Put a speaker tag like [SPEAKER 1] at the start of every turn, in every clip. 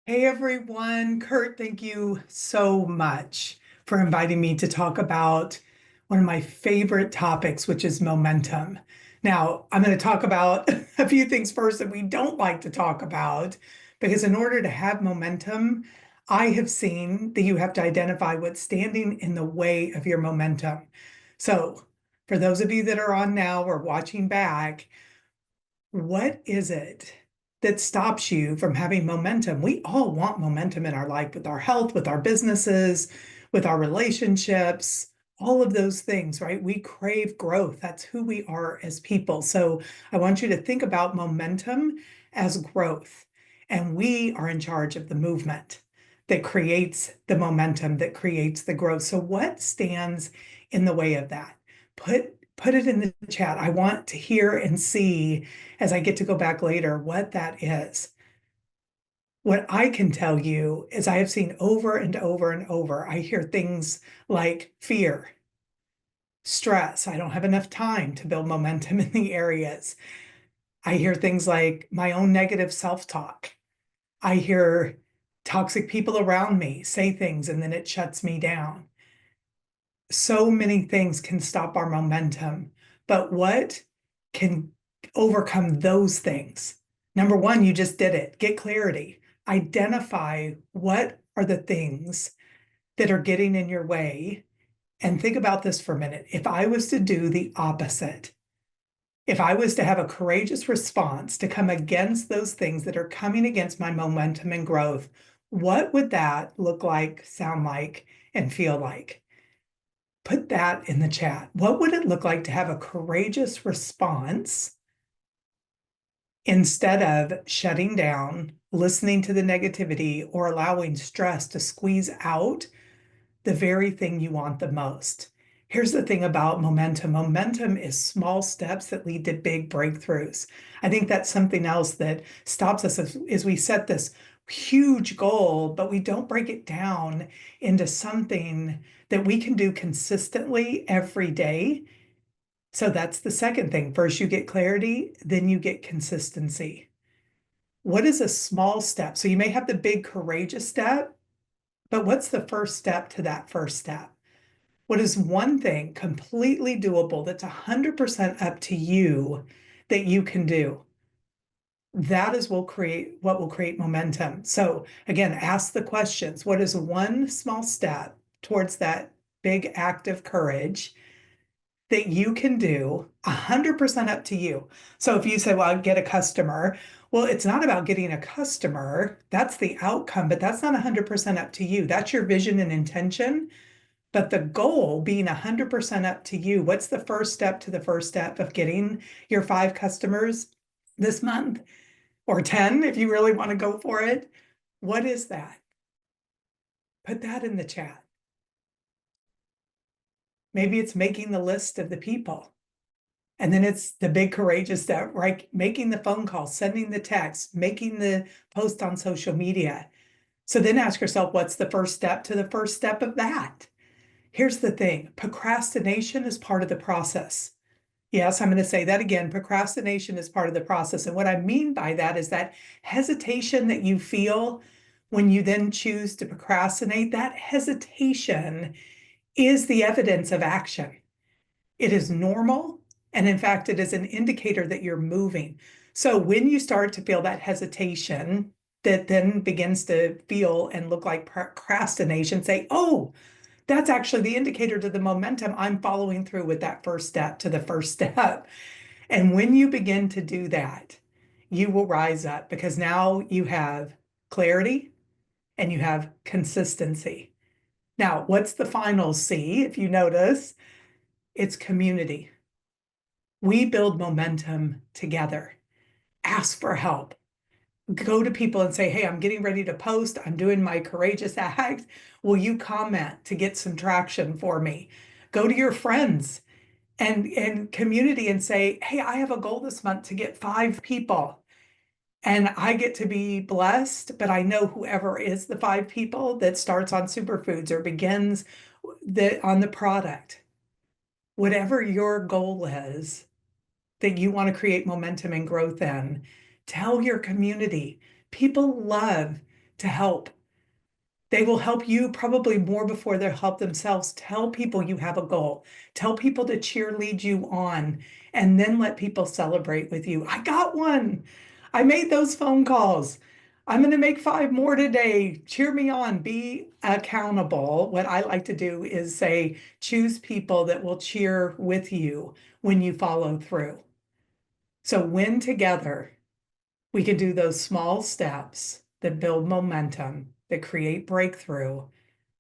[SPEAKER 1] Hey everyone, Kurt, thank you so much for inviting me to talk about one of my favorite topics, which is momentum. Now, I'm going to talk about a few things first that we don't like to talk about, because in order to have momentum, I have seen that you have to identify what's standing in the way of your momentum. So, for those of you that are on now or watching back, what is it that stops you from having momentum? We all want momentum in our life with our health, with our businesses, with our relationships, all of those things, right? We crave growth. That's who we are as people. So I want you to think about momentum as growth. And we are in charge of the movement that creates the momentum, that creates the growth. So what stands in the way of that? Put it in the chat. I want to hear and see as I get to go back later what that is. What I can tell you is I have seen over and over and over, I hear things like fear, stress. I don't have enough time to build momentum in the areas. I hear things like my own negative self-talk. I hear toxic people around me say things and then it shuts me down. So many things can stop our momentum, but what can overcome those things? Number one, you just did it. Get clarity. Identify what are the things that are getting in your way. And think about this for a minute. If I was to do the opposite, if I was to have a courageous response to come against those things that are coming against my momentum and growth, what would that look like, sound like, and feel like? Put that in the chat. What would it look like to have a courageous response instead of shutting down, listening to the negativity, or allowing stress to squeeze out the very thing you want the most? Here's the thing about momentum. Momentum is small steps that lead to big breakthroughs. I think that's something else that stops us is we set this huge goal, but we don't break it down into something that we can do consistently every day. So that's the second thing. First, you get clarity, then you get consistency. What is a small step? So you may have the big courageous step, but what's the first step to that first step? What is one thing completely doable that's 100% up to you that you can do? That is what will create momentum. So again, ask the questions. What is one small step towards that big act of courage that you can do 100% up to you? So if you say, well, I'll get a customer, well, it's not about getting a customer. That's the outcome, but that's not 100% up to you. That's your vision and intention. But the goal being 100% up to you, what's the first step to the first step of getting your 5 customers this month or 10 if you really want to go for it? What is that? Put that in the chat. Maybe it's making the list of the people. And then it's the big courageous step, right? Making the phone call, sending the text, making the post on social media. So then ask yourself, what's the first step to the first step of that? Here's the thing, procrastination is part of the process. Yes, I'm going to say that again. Procrastination is part of the process. And what I mean by that is that hesitation that you feel when you then choose to procrastinate, that hesitation is the evidence of action. It is normal. And in fact, it is an indicator that you're moving. So when you start to feel that hesitation that then begins to feel and look like procrastination, say, oh, that's actually the indicator to the momentum. I'm following through with that first step to the first step. And when you begin to do that, you will rise up because now you have clarity and you have consistency. Now, what's the final C? If you notice, it's community. We build momentum together. Ask for help. Go to people and say, hey, I'm getting ready to post. I'm doing my courageous act. Will you comment to get some traction for me? Go to your friends and community and say, hey, I have a goal this month to get 5 people. And I get to be blessed, but I know whoever is the 5 people that starts on superfoods or begins on the product, whatever your goal is, that you want to create momentum and growth in, tell your community. People love to help. They will help you probably more before they'll help themselves. Tell people you have a goal. Tell people to cheerlead you on, and then let people celebrate with you. I got one. I made those phone calls. I'm going to make 5 more today. Cheer me on. Be accountable. What I like to do is say, choose people that will cheer with you when you follow through. So when together we can do those small steps that build momentum, that create breakthrough.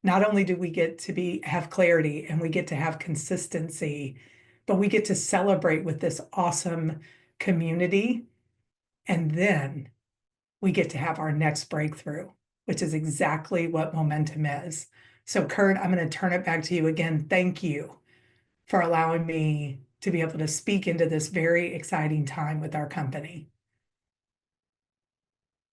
[SPEAKER 1] Not only do we get to have clarity and we get to have consistency, but we get to celebrate with this awesome community. And then we get to have our next breakthrough, which is exactly what momentum is. So, Kurt, I'm going to turn it back to you again. Thank you for allowing me to be able to speak into this very exciting time with our company.